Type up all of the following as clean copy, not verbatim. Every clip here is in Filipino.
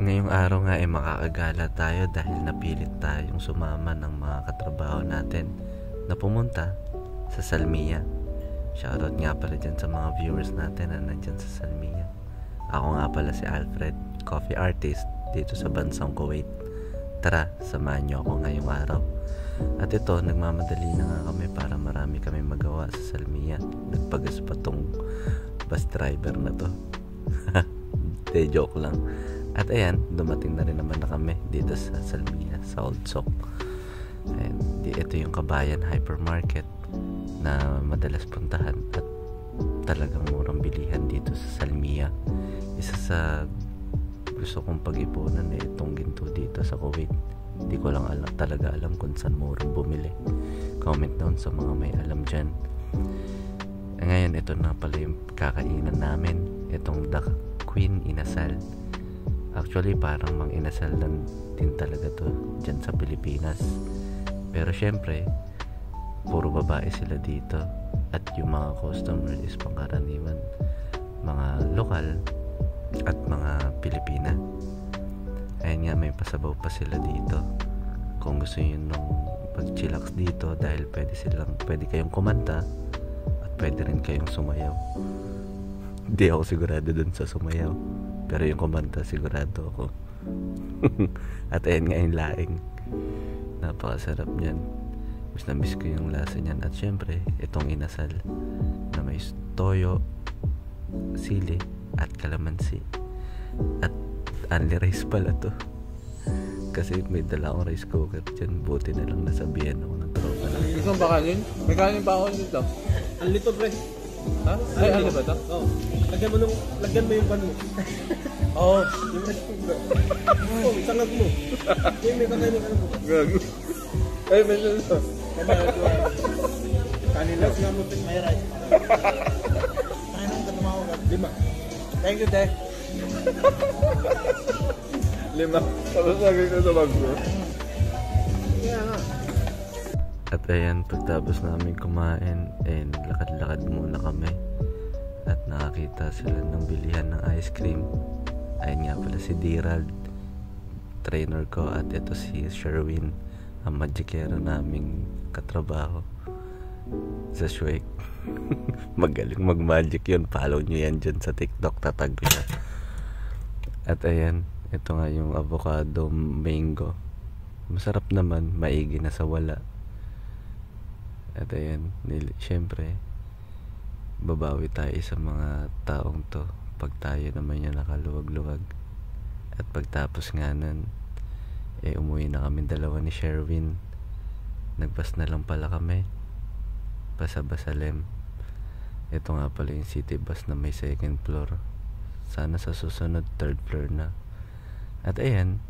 Ngayong araw nga ay makakagala tayo dahil napilit tayong sumama ng mga katrabaho natin na pumunta sa Salmiya. Shoutout nga pala dyan sa mga viewers natin na nandyan sa Salmiya. Ako nga pala si Alfred, coffee artist dito sa bansang Kuwait. Tara, samahan nyo ako ngayong araw. At ito, nagmamadali na nga kami para marami kami magawa sa Salmiya. Nagpagas pa tong bus driver na to. De joke lang. At ayan, dumating na rin naman na kami dito sa Salmiya, sa Old Sock. And ito yung Kabayan Hypermarket na madalas puntahan at talagang murang bilihan dito sa Salmiya. Isa sa gusto kong pag-ipunan itong ginto dito sa Kuwait. Hindi ko lang talaga alam kung saan murang bumili. Comment down sa mga may alam dyan. Ngayon, ito na pala yung kakainan namin. Itong The Queen Inasal. Actually, parang mang inasal lang din talaga to dyan sa Pilipinas. Pero syempre, puro babae sila dito. At yung mga customer is pangkaraniwan mga lokal at mga Pilipina. Ayun nga, may pasabaw pa sila dito. Kung gusto nyo nung pag-chillax dito, dahil pwede kayong kumanta at pwede rin kayong sumayaw. Hindi ako sigurado dun sa sumayaw, pero yung kumanta sigurado ako. At ayun nga yung laing, napakasarap niyan. Miss na miss ko yung lasa niyan. At syempre, itong inasal na may toyo, sili at kalamansi. At only rice pala to, kasi may dala akong rice cooker dyan. Buti na lang nasabihan ako ng tropa na. Isang ba kanin? May kanin pa ako dito. Ang lito, pre. Ha? Ay, ano ba ito? Oo. Lagyan mo yung pan mo. Oo. Yung rice cooker. Oo, itangag mo. May kakainin ka na mo. Gago. Ay, may ito. Kanin lang. Nga mo, may rice. Kain ang katumaw ka. 5. Thank you, te. 5. Tapos lagi ko sa bag ko. Kaya nga. At ayan, pagtapos namin kumain, lakad-lakad muna kami. At nakakita sila ng bilihan ng ice cream. Ayun nga pala si Dirald, trainer ko, at ito si Sherwin, ang magikero naming katrabaho sa Shrek. Magaling mag-magic yun. Follow nyo yan dyan sa TikTok, tatag ko siya. At ayan, ito nga yung avocado mango. Masarap naman, maigi na sa wala. At ayan, syempre babawi tayo sa mga taong to pag tayo naman yung nakaluwag-luwag. At pagtapos nga nun, umuwi na kami dalawa ni Sherwin. Nagbas na lang pala kami Basalem. Ito nga pala yung city bus na may 2nd floor. Sana sa susunod 3rd floor na. At ayan,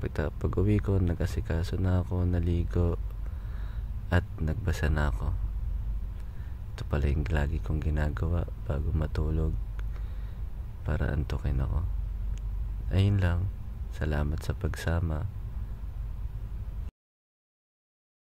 pag uwi ko, nag-asikaso na ako, naligo, at nagbasa na ako. Ito pala yung lagi kong ginagawa bago matulog para antukin ako. Ayun lang. Salamat sa pagsama.